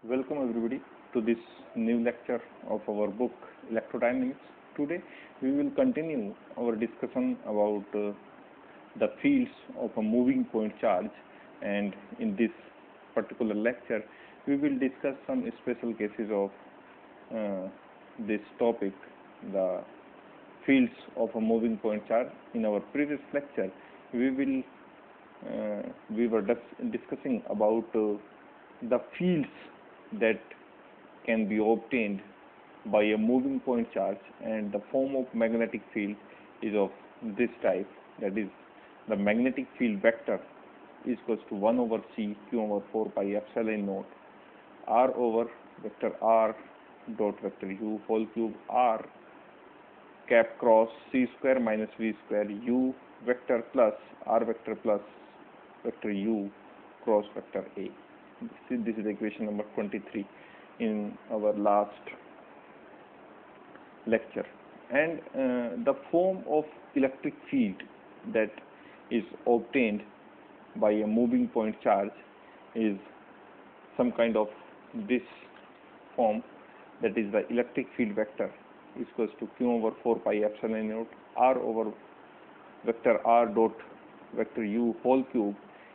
Welcome everybody to this new lecture of our book Electrodynamics. Today we will continue our discussion about the fields of a moving point charge, and in this particular lecture we will discuss some special cases of this topic, the fields of a moving point charge. In our previous lecture we were discussing about the fields that can be obtained by a moving point charge, and the form of magnetic field is of this type, that is the magnetic field vector is equals to 1 over c q over 4 pi epsilon naught r over vector r dot vector u whole cube r cap cross c square minus v square u vector plus r vector plus vector u cross vector a. This is equation number 23 in our last lecture. And the form of electric field that is obtained by a moving point charge is some kind of this form, that is the electric field vector is equals to q over 4 pi epsilon naught r over vector r dot vector u whole cube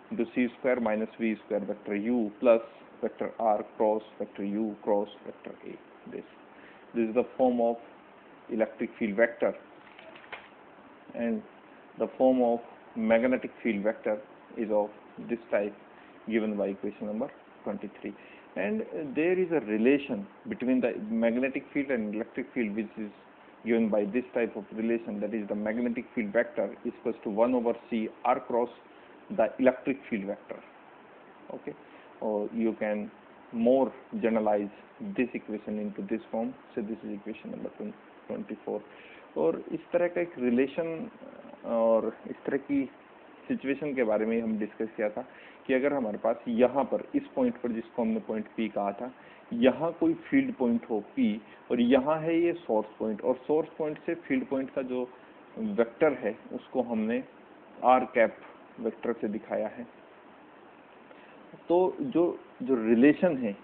into c square minus v square vector u plus vector r cross vector u cross vector a. This is the form of electric field vector, and the form of magnetic field vector is of this type given by equation number 23. And there is a relation between the magnetic field and electric field which is given by this type of relation, that is the magnetic field vector is equals to 1 over c r cross the electric field vector. Okay, or you can more generalize this equation into this form. So this is equation number 24. और इस तरह का एक relation और इस तरह की situation के बारे में हम डिस्कस किया था कि अगर हमारे पास यहाँ पर इस पॉइंट पर, जिसको हमने पॉइंट P कहा था, यहाँ कोई फील्ड पॉइंट हो P और यहाँ है ये सोर्स पॉइंट, और सोर्स पॉइंट से फील्ड पॉइंट का जो वेक्टर है उसको हमने r कैप वेक्टर से दिखाया है. तो जो रिलेशन है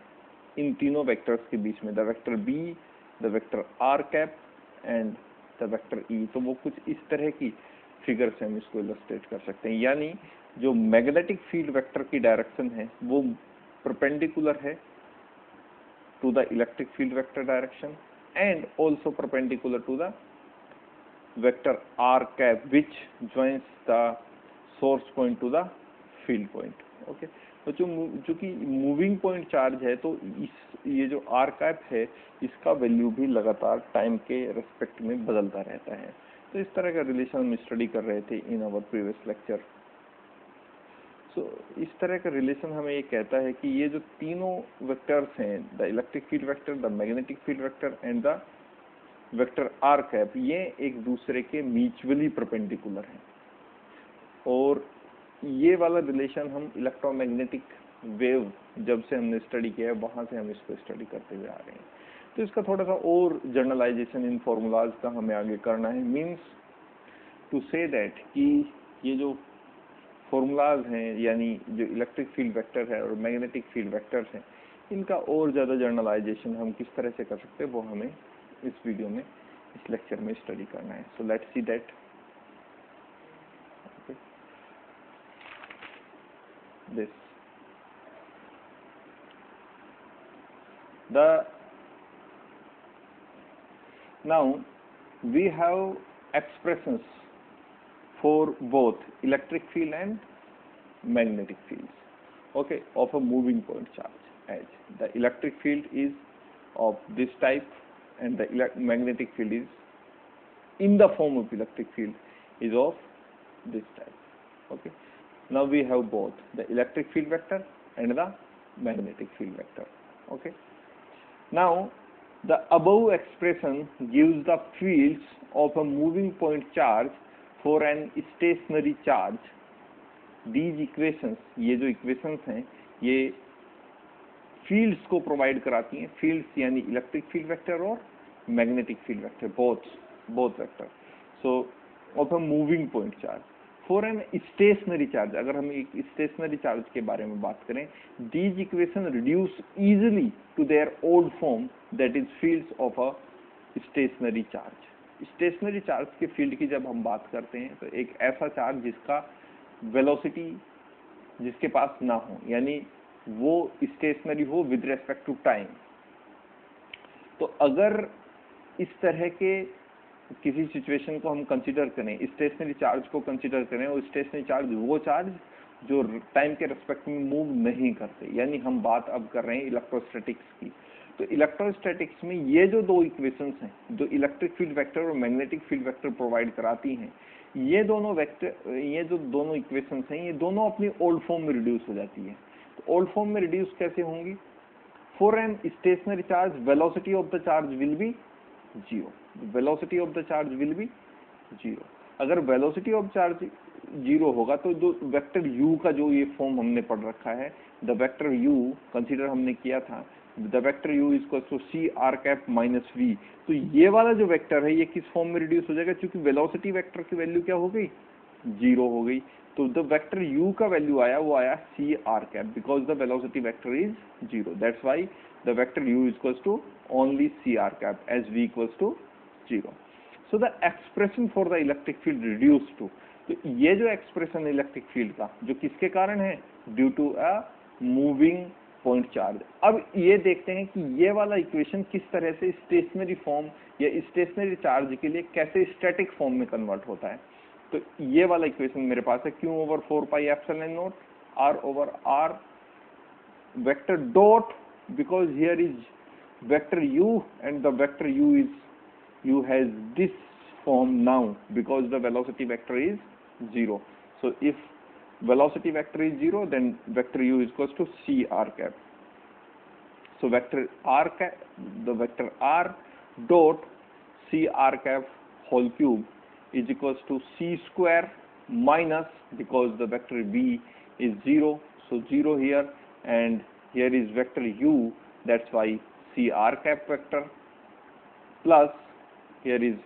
इन तीनों वेक्टर्स के बीच में, the vector b, the vector r cap and the vector e, तो वो कुछ इस तरह की फिगर से हम इसको इलस्ट्रेट कर सकते हैं. यानी जो मैग्नेटिक फील्ड वेक्टर की डायरेक्शन है वो परपेंडिकुलर है to the electric field vector direction and also perpendicular to the vector r cap which joins the source point to the field point. Okay, तो जो कि मूविंग पॉइंट चार्ज है, तो ये जो r कैप है इसका वैल्यू भी लगातार टाइम के रेस्पेक्ट में बदलता रहता है. तो इस तरह का रिलेशन हम स्टडी कर रहे थे इन आवर प्रीवियस लेक्चर. सो इस तरह का रिलेशन हमें ये कहता है कि ये जो तीनों वेक्टर्स हैं, the electric field vector, the magnetic field vector and the vector r cap, ये एक दूसरे के म्यूचुअली परपेंडिकुलर हैं. और ये वाला रिलेशन हम इलेक्ट्रोमैग्नेटिक वेव जब से हमने स्टडी किया है वहाँ से हम इसको स्टडी करते हुए आ रहे हैं. तो इसका थोड़ा सा और जनरलाइजेशन इन फॉर्मूलाज का हमें आगे करना है. मीन्स टू से दैट कि ये जो फॉर्मूलाज हैं, यानी जो इलेक्ट्रिक फील्ड वेक्टर है और मैग्नेटिक फील्ड वेक्टर्स हैं, इनका और ज़्यादा जनरलाइजेशन हम किस तरह से कर सकते हैं वो हमें इस वीडियो में, इस लेक्चर में स्टडी करना है. So let's see that. This now we have expressions for both electric field and magnetic fields, okay, of a moving point charge, as the electric field is of this type and the magnetic field is in the form of electric field is of this type. Okay, now we have both the electric field vector and the magnetic field vector. Okay, now the above expression gives the fields of a moving point charge for an stationary charge. These equations, ये जो equations हैं ये fields को provide कराती हैं. fields यानी electric field vector और magnetic field vector, both vector. So of a moving point charge. For an stationary charge, अगर हम एक स्टेशनरी चार्ज के बारे में बात करें, these equation reduce easily to their old form, that is fields of a stationary charge. Stationary charge के field की जब हम बात करते हैं तो एक ऐसा चार्ज जिसका वेलोसिटी जिसके पास ना हो, यानी वो स्टेशनरी हो विद रेस्पेक्ट टू टाइम। तो अगर इस तरह के किसी सिचुएशन को हम कंसीडर करें, स्टेशनरी चार्ज को कंसीडर करें, और स्टेशनरी चार्ज वो चार्ज जो टाइम के रेस्पेक्ट में मूव नहीं करते, यानी हम बात अब कर रहे हैं इलेक्ट्रोस्टैटिक्स की। तो इलेक्ट्रोस्टैटिक्स में ये जो दो इक्वेशंस हैं, जो इलेक्ट्रिक फील्ड वेक्टर और मैग्नेटिक फील्ड वेक्टर प्रोवाइड कराती हैं, ये जो दोनों इक्वेशंस हैं, ये दोनों अपनी ओल्ड फॉर्म में रिड्यूस हो जाती है। तो ओल्ड फॉर्म में रिड्यूस कैसे होंगी? For an stationary charge, velocity of the charge will be zero. Velocity of the charge will be zero. अगर वेलोसिटी ऑफ चार्ज जीरो होगा तो जो वेक्टर u का जो ये फॉर्म हमने पढ़ रखा है, द वेक्टर u कंसीडर हमने किया था, the vector u equals to C R cap minus V. तो ये वाला जो वेक्टर है ये किस फॉर्म में रिड्यूस हो जाएगा? क्योंकि वेलोसिटी वेक्टर की वैल्यू क्या हो गई? जीरो हो गई। तो द वेक्टर u का वैल्यू आया, वो आया C R cap, because the velocity vector is zero. That's why the vector u equals to only C R cap as v equals to zero. So the expression for the electric field reduce to, तो ये जो expression electric field का जो किसके कारण है? Due to a moving point charge. अब ये देखते हैं कि ये वाला इक्वेशन किस तरह से स्टेशनरी फॉर्म या स्टेशनरी चार्ज के लिए कैसे स्टैटिक फॉर्म में कन्वर्ट होता है। तो ये वाला इक्वेशन मेरे पास है, q over 4 pi epsilon not r over r vector dot, because here is vector u and the vector u has this form now because the velocity vector is zero. So if velocity vector is zero, then vector u is equals to c r cap. So vector r cap, the vector r dot c r cap whole cube is equals to c square minus, because the vector v is zero, so zero here, and here is vector u, that's why c r cap vector, plus here is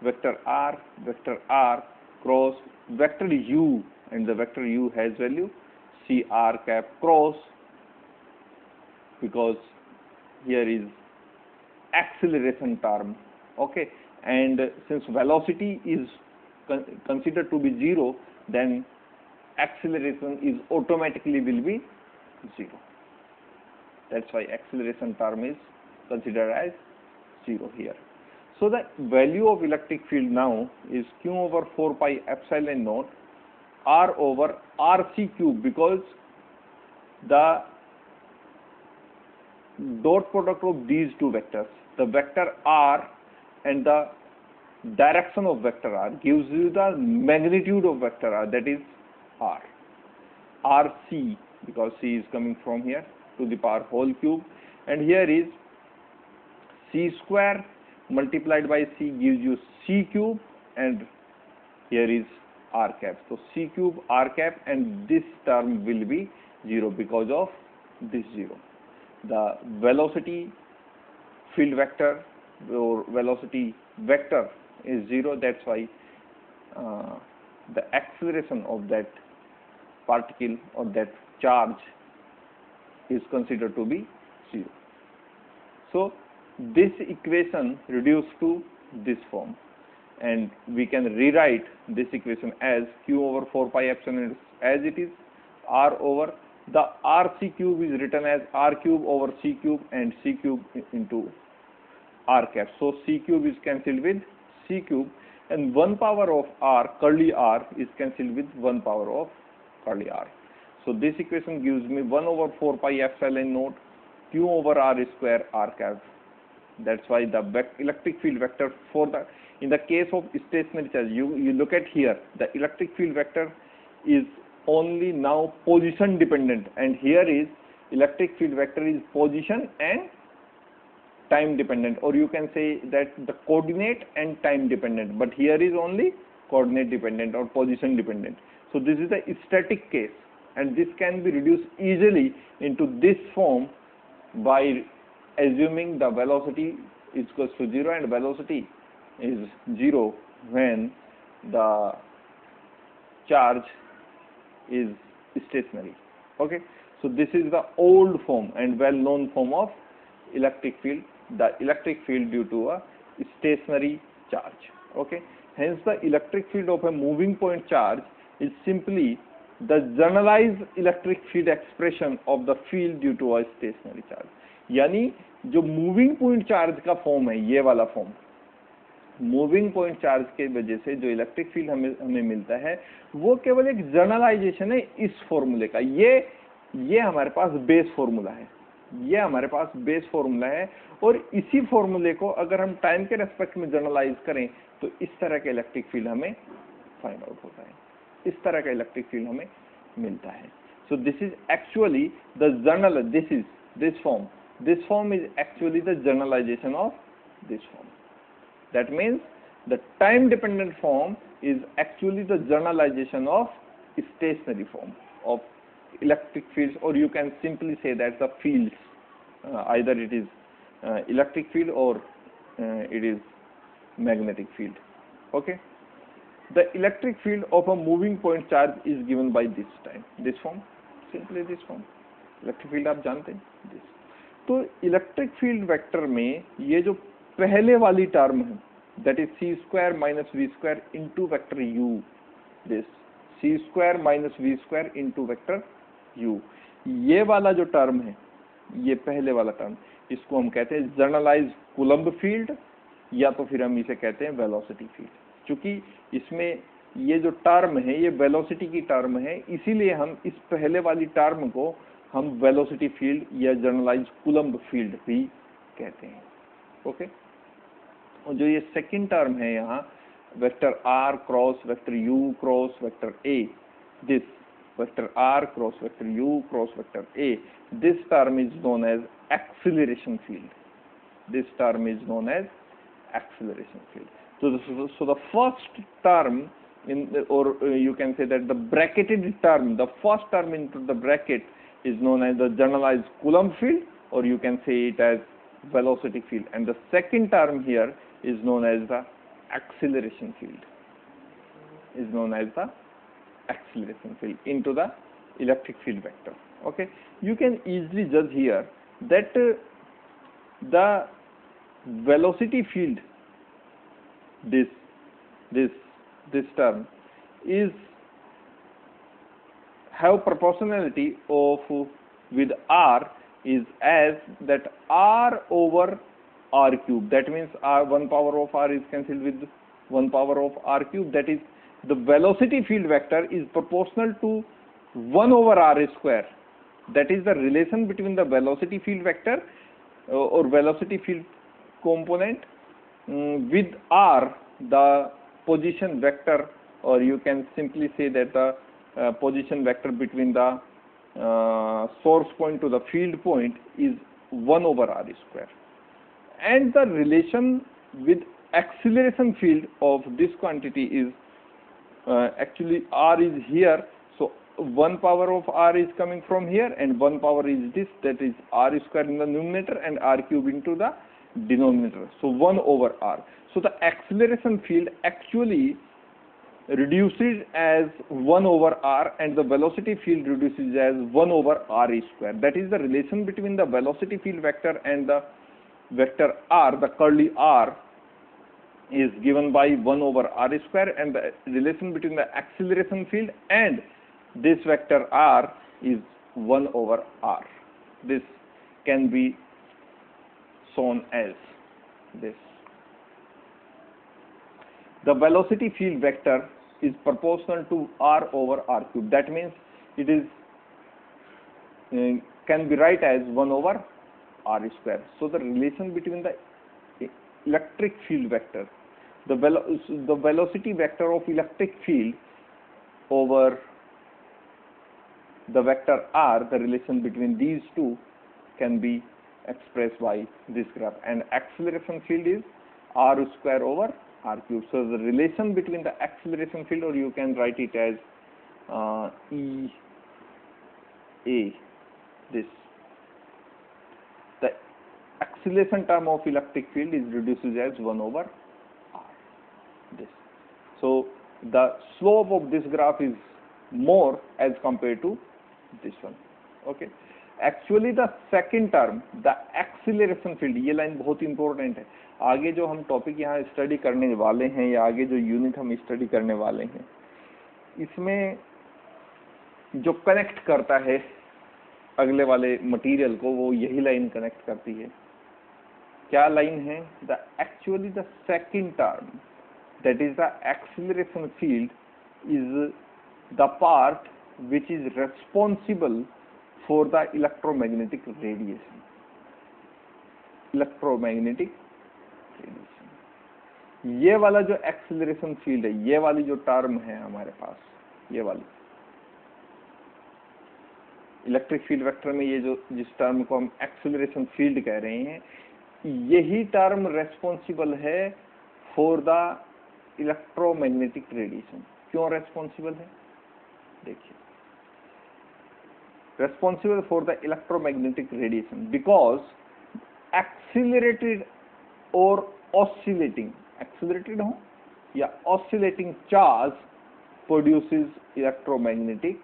vector r cross vector u, and the vector u has value c r cap cross, because here is acceleration term. Okay, and since velocity is considered to be zero, then acceleration is automatically will be zero. That's why acceleration term is considered as zero here. So the value of electric field now is q over 4 pi epsilon naught r over rc cube, because the dot product of these two vectors, the vector r and the direction of vector r, gives you the magnitude of vector r, that is r. rc, because c is coming from here, to the power whole cube, and here is c square multiplied by c gives you c cube, and here is r cap. So c cube r cap, and this term will be zero because of this zero. The velocity field vector or velocity vector is zero. That's why the acceleration of that particle or that charge is considered to be zero. So this equation reduced to this form, and we can rewrite this equation as q over 4 pi epsilon as it is, r over the rc cube is written as r cube over c cube, and c cube into r cap. So c cube is cancelled with c cube, and 1 power of r, curly r, is cancelled with 1 power of curly r. So this equation gives me 1 over 4 pi epsilon naught q over r square r cap. That's why the electric field vector for the, in the case of stationary charge, you look at here, the electric field vector is only now position dependent, and here is electric field vector is position and time dependent, or you can say that the coordinate and time dependent, but here is only coordinate dependent or position dependent. So this is the static case, and this can be reduced easily into this form by assuming the velocity is equals to zero, and velocity is zero when the charge is stationary. Okay, so this is the old form and well known form of electric field, the electric field due to a stationary charge. Okay, hence the electric field of a moving point charge is simply the generalized electric field expression of the field due to a stationary charge. यानी जो moving point charge का form है, ये वाला form, moving point charge के वजह से जो इलेक्ट्रिक फील्ड हमें मिलता है वो केवल एक जनरलाइजेशन है इस फॉर्मूले का। ये हमारे पास बेस फॉर्मूला है, ये हमारे पास बेस फॉर्मूला है, और इसी फॉर्मूले को अगर हम टाइम के रेस्पेक्ट में जनरलाइज करें तो इस तरह का इलेक्ट्रिक फील्ड हमें फाइंड आउट होता है, इस तरह का इलेक्ट्रिक फील्ड हमें मिलता है। So this is actually the general, this form is actually the generalization of this form. That means the time dependent form is actually the generalization of stationary form of electric fields, or you can simply say that the fields, either it is electric field or it is magnetic field. Okay, the electric field of a moving point charge is given by this form, simply this form. Electric field आप जानते हैं this. तो electric field vector में ये जो पहले वाली term है, that is C square minus V square into vector U, this C square minus V square into vector U, ये वाला जो टर्म है, ये पहले वाला टर्म, इसको हम कहते हैं जनरलाइज कूलम्ब फील्ड, या तो फिर हम इसे कहते हैं वेलोसिटी फील्ड। क्योंकि इसमें ये जो टर्म है ये वेलोसिटी की टर्म है, इसीलिए हम इस पहले वाली टर्म को हम वेलोसिटी फील्ड या जनरलाइज कूलम्ब फील्ड भी कहते हैं। ओके, और जो ये सेकंड टर्म है यहाँ, vector R cross vector U cross vector A, this vector R cross vector U cross vector A, this term is known as acceleration field, this term is known as acceleration field. So the first term in the, or you can say that the bracketed term, the first term into the bracket is known as the generalized Coulomb field, or you can say it as velocity field, and the second term here is known as the acceleration field, is known as the acceleration field into the electric field vector. Okay, you can easily judge here that the velocity field, this term is have proportionality of with r is as that r over r cube, that means r 1 power of r is cancelled with 1 power of r cube, that is the velocity field vector is proportional to 1 over r square. That is the relation between the velocity field vector or velocity field component with r, the position vector, or you can simply say that the position vector between the source point to the field point is 1 over r square, and the relation with acceleration field of this quantity is actually r is here, so 1 power of r is coming from here and 1 power is this, that is r square in the numerator and r cube into the denominator, so 1 over r. So the acceleration field actually reduces as 1 over r, and the velocity field reduces as 1 over r square. That is the relation between the velocity field vector and the vector r, the curly r is given by 1 over r square, and the relation between the acceleration field and this vector r is 1 over r. This can be shown as this. The velocity field vector is proportional to r over r cube. That means it is can be write as 1 over r square. So the relation between the electric field vector, the velocity vector of electric field over the vector r, the relation between these two can be expressed by this graph, and acceleration field is r square over r cube. So the relation between the acceleration field, or you can write it as E A, this, the acceleration term of electric field is reduces as 1 over r, this. So the slope of this graph is more as compared to this one. Okay, actually the second term the acceleration field, ये line बहुत important है। आगे जो हम topic यहाँ study करने वाले हैं या आगे जो यूनिट हम स्टडी करने वाले हैं, इसमें जो कनेक्ट करता है अगले वाले मटेरियल को, वो यही लाइन कनेक्ट करती है। क्या लाइन है? The actually the second term that is the acceleration field is the part which is responsible for the electromagnetic radiation. Electromagnetic radiation. ये वाला जो एक्सीलरेशन फील्ड है, ये वाली जो टर्म है हमारे पास, ये वाली इलेक्ट्रिक फील्ड वेक्टर में ये जो जिस टर्म को हम एक्सीलरेशन फील्ड कह रहे हैं, यही टर्म रेस्पॉन्सिबल है फॉर द इलेक्ट्रोमैग्नेटिक रेडिएशन। क्यों रेस्पॉन्सिबल है? देखिए, responsible for the electromagnetic radiation because accelerated or oscillating, accelerated हो या oscillating charge produces electromagnetic,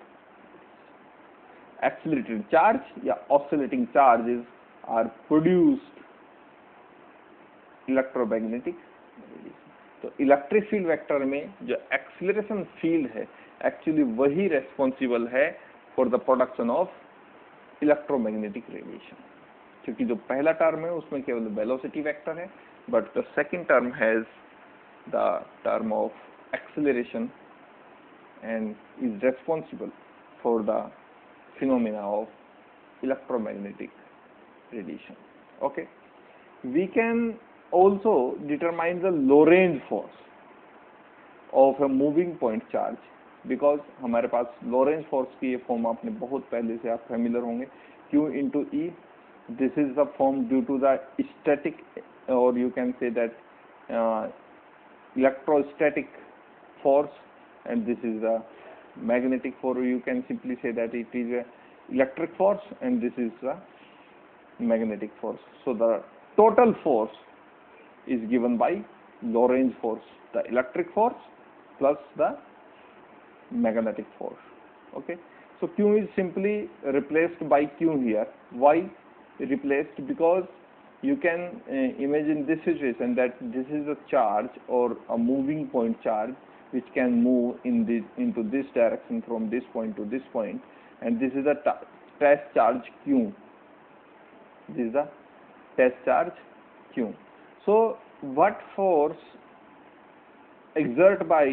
accelerated charge या oscillating charges are produced electromagnetic radiation। तो इलेक्ट्रिक फील्ड वेक्टर में जो एक्सीलरेशन फील्ड है, एक्चुअली वही रेस्पॉन्सिबल है for the production of electromagnetic radiation. क्योंकि जो पहला टर्म है उसमें केवल वेलोसिटी वेक्टर है, but the second term has the term of acceleration and is responsible for the phenomena of electromagnetic radiation. Okay, we can also determine the Lorentz force of a moving point charge, because हमारे पास Lorentz force की ये form आपने बहुत पहले से आप familiar होंगे, Q into E, this is the form due to the static or you can say that electrostatic force, and this is the magnetic force, you can simply say that it is a electric force and this is the magnetic force. So the total force is given by Lorentz force, the electric force plus the magnetic force. Okay, so Q is simply replaced by Q here. Why replaced? Because you can imagine this situation that this is a charge or a moving point charge which can move into this direction from this point to this point, and this is the test charge Q. This is the test charge Q. So what force exerted by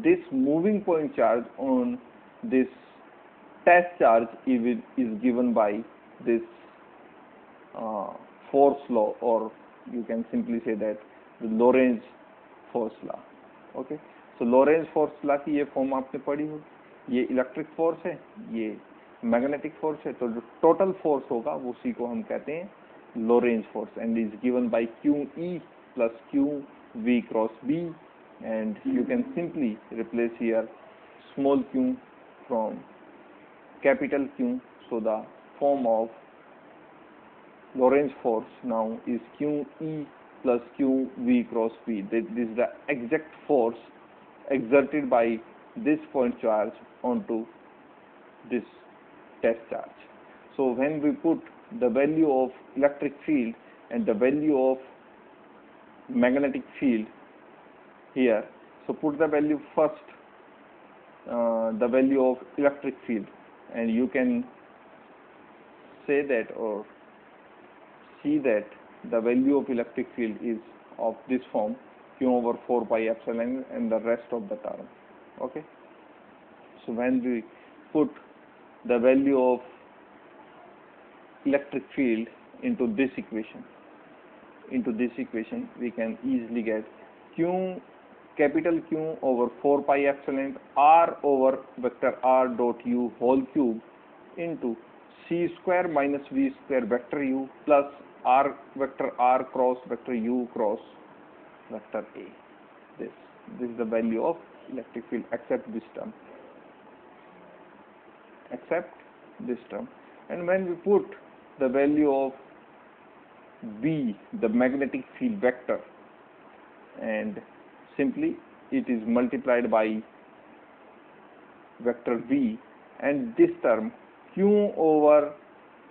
this moving point charge on this test charge is given by this force law, or you can simply say that the Lorentz force law. Okay, so Lorentz force law की ये form आपने पढ़ी हो, ये electric force है, ये magnetic force है, तो जो टोटल फोर्स होगा वो उसी को हम कहते हैं Lorentz force, and is given by QE plus QV cross B, and you can simply replace here small q from capital Q. So the form of Lorentz force now is QE plus QV cross B. This is the exact force exerted by this point charge onto this test charge. So when we put the value of electric field and the value of magnetic field here, so put the value first, the value of electric field, and you can say that or see that the value of electric field is of this form, Q over 4 pi epsilon and the rest of the term. Okay, so when we put the value of electric field into this equation, we can easily get Q, capital Q over 4 pi epsilon R over vector R dot U whole cube into C square minus V square vector U plus R vector R cross vector U cross vector A. This is the value of electric field except this term. And when we put the value of B, the magnetic field vector, and simply it is multiplied by vector v, and this term q over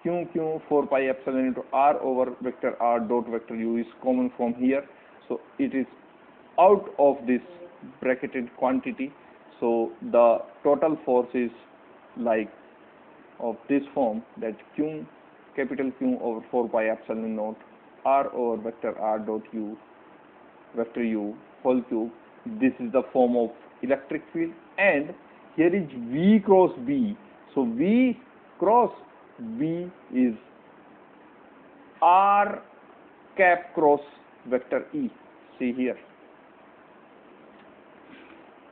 q 4 pi epsilon into r over vector r dot vector u is common from here, so it is out of this bracketed quantity. So the total force is like of this form, that q capital Q over 4 pi epsilon naught r over vector r dot u vector u whole cube. This is the form of electric field, and here is v cross b. So v cross b is r cap cross vector e. See here,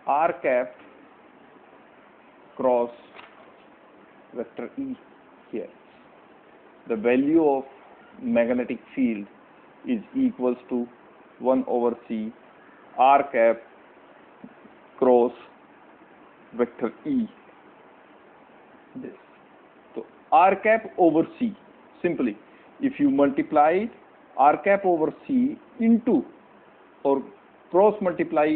r cap cross vector e here. The value of magnetic field is equals to 1 over c r cap cross vector e. This. So r cap over c, simply if you multiply r cap over c into or cross multiply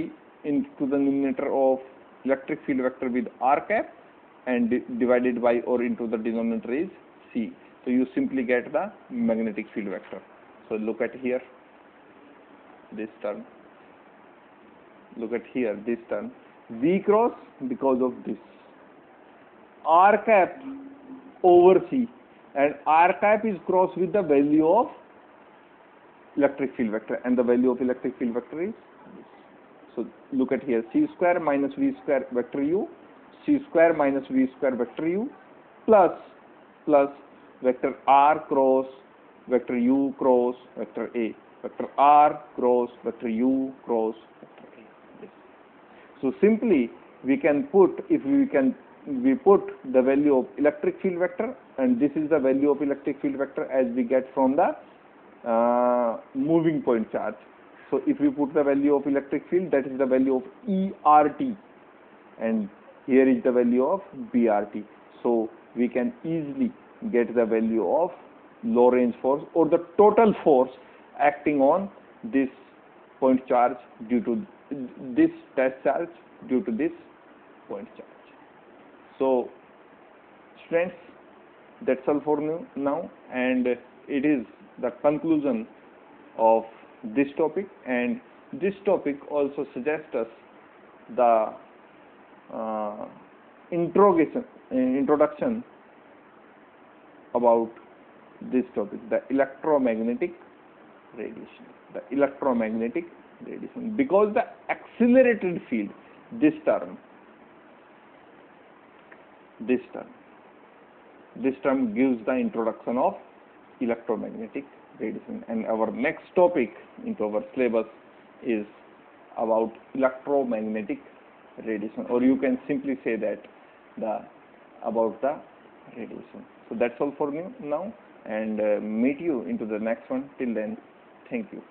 into the numerator of electric field vector with r cap and divided by or into the denominator is c. So you simply get the magnetic field vector. So look at here, this term. Look at here, this term. V cross because of this. R cap over C, and R cap is crossed with the value of electric field vector, and the value of electric field vector is this. So look at here, C square minus V square vector U, C square minus V square vector U, plus vector R cross vector U cross vector A, vector R cross vector U cross vector A. This. So simply we can put, if we put the value of electric field vector, and this is the value of electric field vector as we get from the moving point charge. So if we put the value of electric field, that is the value of ERT, and here is the value of BRT. So we can easily get the value of Lorentz force, or the total force acting on this point charge due to this test charge due to this point charge. So students, that's all for now, and it is the conclusion of this topic, and this topic also suggests us the introduction about this topic, the electromagnetic radiation. The electromagnetic radiation, because the accelerated field, this term gives the introduction of electromagnetic radiation, and our next topic into our syllabus is about electromagnetic radiation, or you can simply say that about the radiation. So that's all for me now, and meet you into the next one. Till then, thank you.